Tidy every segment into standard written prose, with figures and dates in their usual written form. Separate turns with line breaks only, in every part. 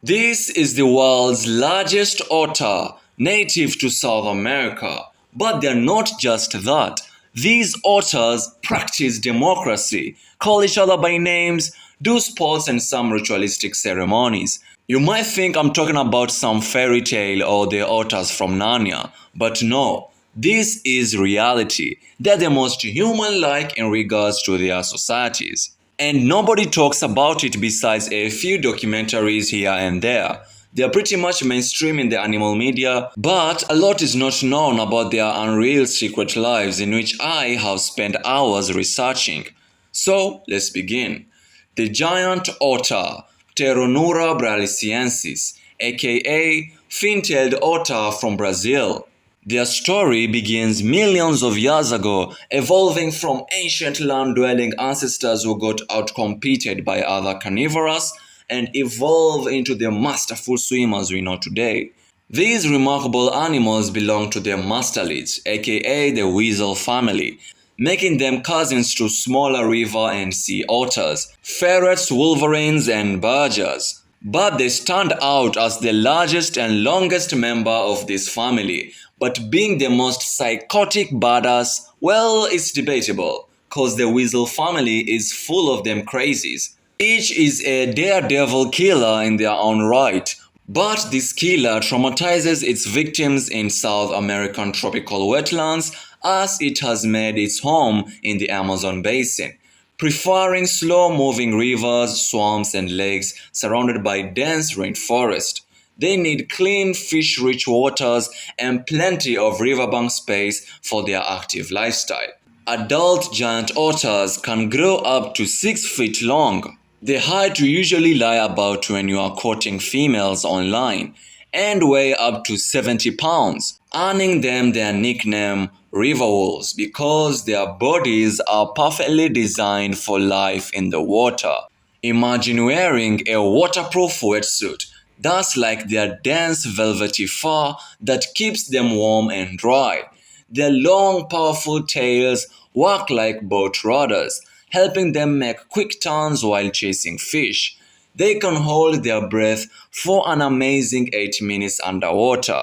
This is the world's largest otter, native to South America. But they're not just that. These otters practice democracy, call each other by names, do sports and some ritualistic ceremonies. You might think I'm talking about some fairy tale or the otters from Narnia, but no, this is reality. They're the most human-like in regards to their societies. And nobody talks about it besides a few documentaries here and there. They are pretty much mainstream in the animal media, but a lot is not known about their unreal secret lives in which I have spent hours researching. So, let's begin. The giant otter, Pteronura brasiliensis, aka fin-tailed otter from Brazil. Their story begins millions of years ago, evolving from ancient land-dwelling ancestors who got outcompeted by other carnivores and evolved into the masterful swimmers we know today. These remarkable animals belong to the mustelids, aka the weasel family, making them cousins to smaller river and sea otters, ferrets, wolverines, and badgers. But they stand out as the largest and longest member of this family. But being the most psychotic badass, well, it's debatable, cause the weasel family is full of them crazies. Each is a daredevil killer in their own right, but this killer traumatizes its victims in South American tropical wetlands as it has made its home in the Amazon basin, preferring slow-moving rivers, swamps, and lakes surrounded by dense rainforest. They need clean, fish-rich waters and plenty of riverbank space for their active lifestyle. Adult giant otters can grow up to 6 feet long. The height will usually lie about when you are courting females online and weigh up to 70 pounds, earning them their nickname river wolves because their bodies are perfectly designed for life in the water. Imagine wearing a waterproof wetsuit that's like their dense velvety fur that keeps them warm and dry. Their long, powerful tails work like boat rudders, helping them make quick turns while chasing fish. They can hold their breath for an amazing 8 minutes underwater.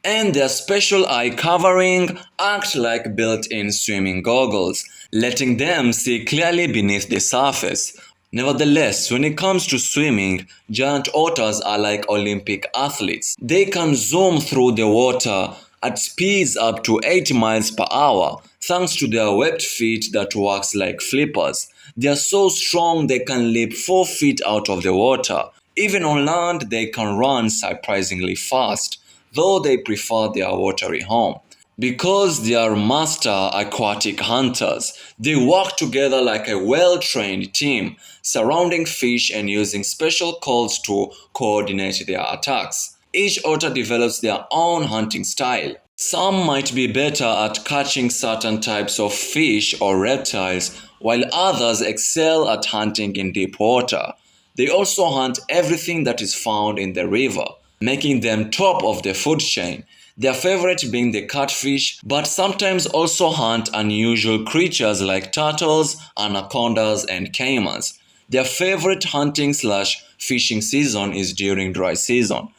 And their special eye covering act like built-in swimming goggles, letting them see clearly beneath the surface. Nevertheless, when it comes to swimming, giant otters are like Olympic athletes. They can zoom through the water at speeds up to 80 miles per hour, thanks to their webbed feet that works like flippers. They are so strong they can leap 4 feet out of the water. Even on land, they can run surprisingly fast, though they prefer their watery home. Because they are master aquatic hunters, they work together like a well-trained team, surrounding fish and using special calls to coordinate their attacks. Each otter develops their own hunting style. Some might be better at catching certain types of fish or reptiles, while others excel at hunting in deep water. They also hunt everything that is found in the river, making them top of the food chain. Their favorite being the catfish, but sometimes also hunt unusual creatures like turtles, anacondas, and caimans. Their favorite hunting/fishing season is during dry season,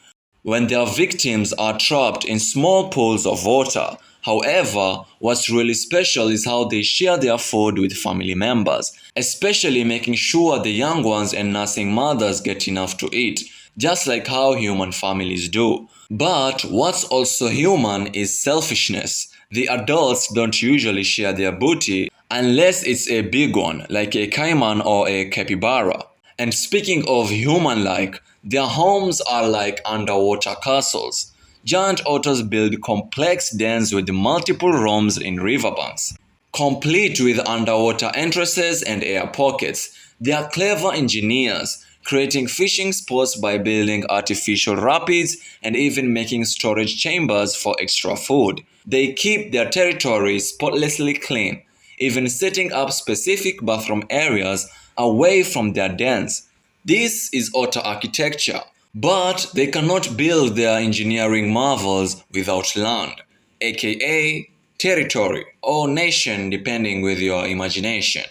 when their victims are trapped in small pools of water. However, what's really special is how they share their food with family members, especially making sure the young ones and nursing mothers get enough to eat, just like how human families do. But what's also human is selfishness. The adults don't usually share their booty unless it's a big one, like a caiman or a capybara. And speaking of human-like, their homes are like underwater castles. Giant otters build complex dens with multiple rooms in riverbanks, complete with underwater entrances and air pockets. They are clever engineers, creating fishing spots by building artificial rapids and even making storage chambers for extra food. They keep their territory spotlessly clean, even setting up specific bathroom areas away from their dens. This is otter architecture, but they cannot build their engineering marvels without land, aka territory or nation depending with your imagination.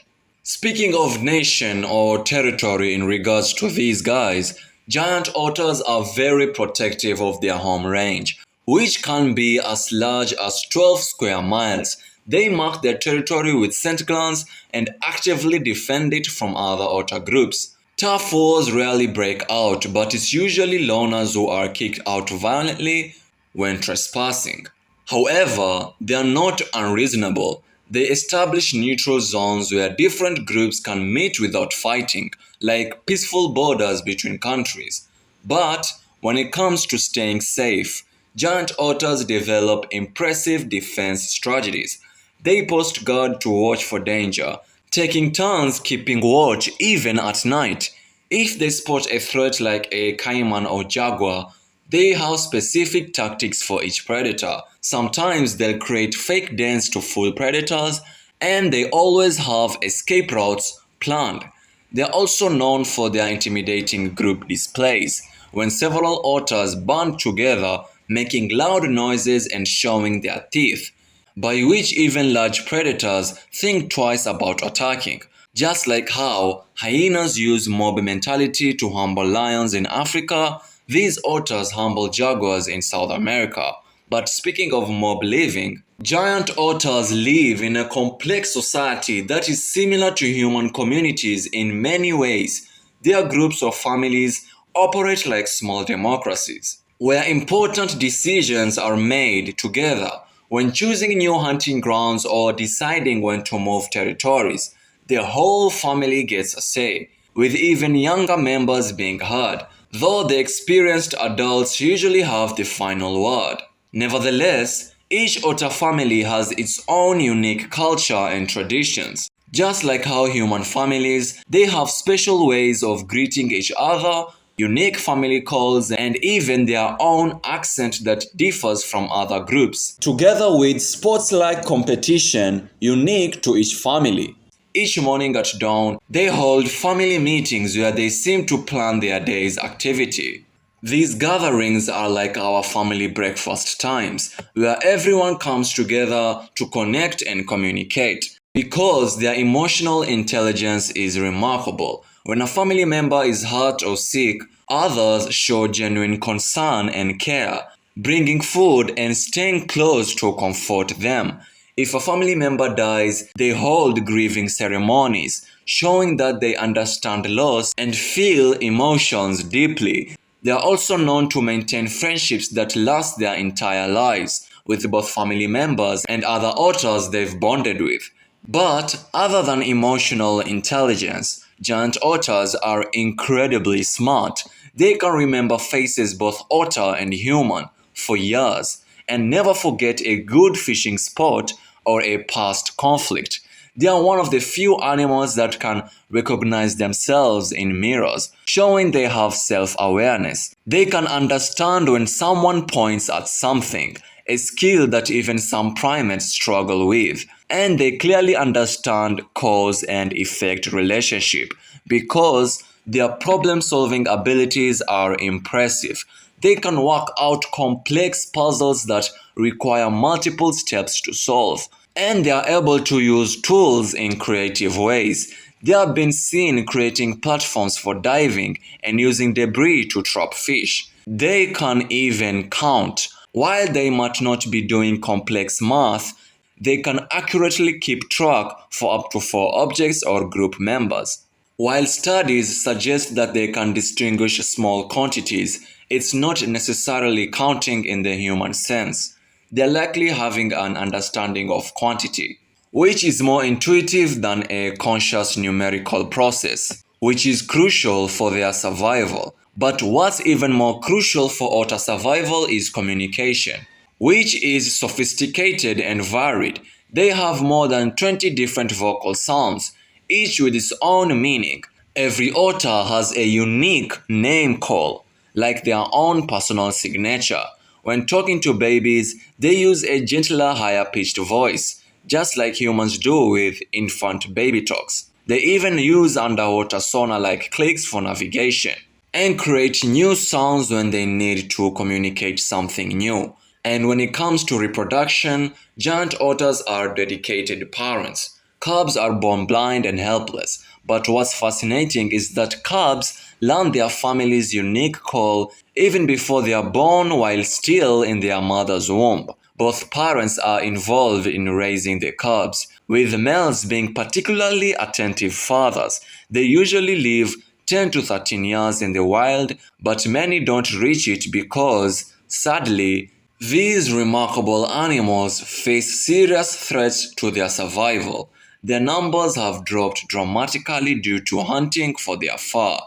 Speaking of nation or territory in regards to these guys, Giant otters are very protective of their home range, which can be as large as 12 square miles. They mark their territory with scent glands and actively defend it from other otter groups. Tough wars rarely break out, but it's usually loners who are kicked out violently when trespassing. However, they are not unreasonable. They establish neutral zones where different groups can meet without fighting, like peaceful borders between countries. But when it comes to staying safe, giant otters develop impressive defense strategies. They post guard to watch for danger, taking turns keeping watch even at night. If they spot a threat like a caiman or jaguar, they have specific tactics for each predator. Sometimes they'll create fake dens to fool predators, and they always have escape routes planned. They are also known for their intimidating group displays, when several otters band together, making loud noises and showing their teeth, by which even large predators think twice about attacking. Just like how hyenas use mob mentality to humble lions in Africa, these otters humble jaguars in South America. But speaking of mob living, giant otters live in a complex society that is similar to human communities in many ways. Their groups of families operate like small democracies, where important decisions are made together when choosing new hunting grounds or deciding when to move territories. The whole family gets a say, with even younger members being heard, though the experienced adults usually have the final word. Nevertheless, each otter family has its own unique culture and traditions. Just like how human families, they have special ways of greeting each other, unique family calls, and even their own accent that differs from other groups, together with sports-like competition unique to each family. Each morning at dawn, they hold family meetings where they seem to plan their day's activity. These gatherings are like our family breakfast times, where everyone comes together to connect and communicate. Because their emotional intelligence is remarkable. When a family member is hurt or sick, others show genuine concern and care, bringing food and staying close to comfort them. If a family member dies, they hold grieving ceremonies, showing that they understand loss and feel emotions deeply. They are also known to maintain friendships that last their entire lives, with both family members and other otters they've bonded with. But other than emotional intelligence, giant otters are incredibly smart. They can remember faces both otter and human for years and never forget a good fishing spot or a past conflict. They are one of the few animals that can recognize themselves in mirrors, showing they have self-awareness. They can understand when someone points at something, a skill that even some primates struggle with. And they clearly understand cause and effect relationship because their problem-solving abilities are impressive. They can work out complex puzzles that require multiple steps to solve, and they are able to use tools in creative ways. They have been seen creating platforms for diving and using debris to trap fish. They can even count. While they might not be doing complex math, they can accurately keep track for up to 4 objects or group members. While studies suggest that they can distinguish small quantities, it's not necessarily counting in the human sense. They're likely having an understanding of quantity, which is more intuitive than a conscious numerical process, which is crucial for their survival. But what's even more crucial for otter survival is communication, which is sophisticated and varied. They have more than 20 different vocal sounds, each with its own meaning. Every otter has a unique name call, like their own personal signature. When talking to babies, they use a gentler, higher-pitched voice, just like humans do with infant baby talks. They even use underwater sonar-like clicks for navigation, and create new sounds when they need to communicate something new. And when it comes to reproduction, giant otters are dedicated parents. Cubs are born blind and helpless, but what's fascinating is that cubs learn their family's unique call even before they are born while still in their mother's womb. Both parents are involved in raising the cubs, with the males being particularly attentive fathers. They usually live 10 to 13 years in the wild, but many don't reach it because, sadly, these remarkable animals face serious threats to their survival. Their numbers have dropped dramatically due to hunting for their fur,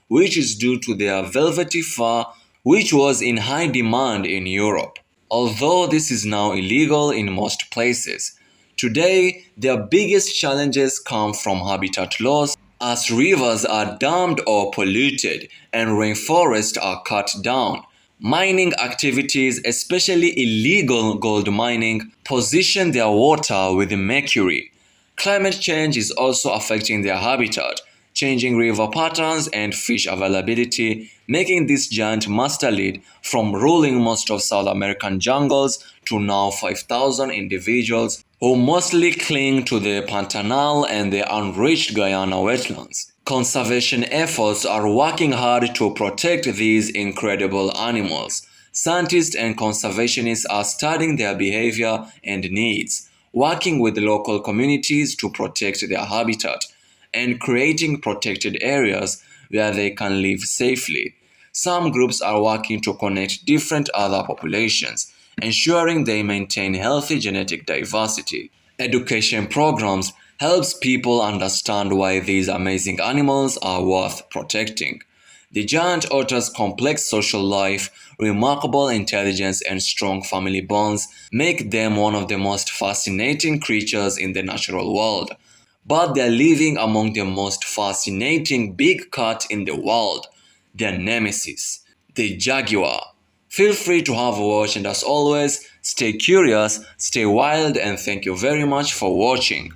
which is due to their velvety fur, which was in high demand in Europe. Although this is now illegal in most places, today their biggest challenges come from habitat loss as rivers are dammed or polluted and rainforests are cut down. Mining activities, especially illegal gold mining, poison their water with mercury. Climate change is also affecting their habitat, changing river patterns and fish availability, making this giant mustelid from ruling most of South American jungles to now 5,000 individuals who mostly cling to the Pantanal and the unreached Guyana wetlands. Conservation efforts are working hard to protect these incredible animals. Scientists and conservationists are studying their behavior and needs, working with local communities to protect their habitat, and creating protected areas where they can live safely. Some groups are working to connect different other populations, ensuring they maintain healthy genetic diversity. Education programs helps people understand why these amazing animals are worth protecting. The giant otter's complex social life, remarkable intelligence, and strong family bonds make them one of the most fascinating creatures in the natural world. But they're living among the most fascinating big cat in the world, their nemesis, the jaguar. Feel free to have a watch, and as always, stay curious, stay wild, and thank you very much for watching.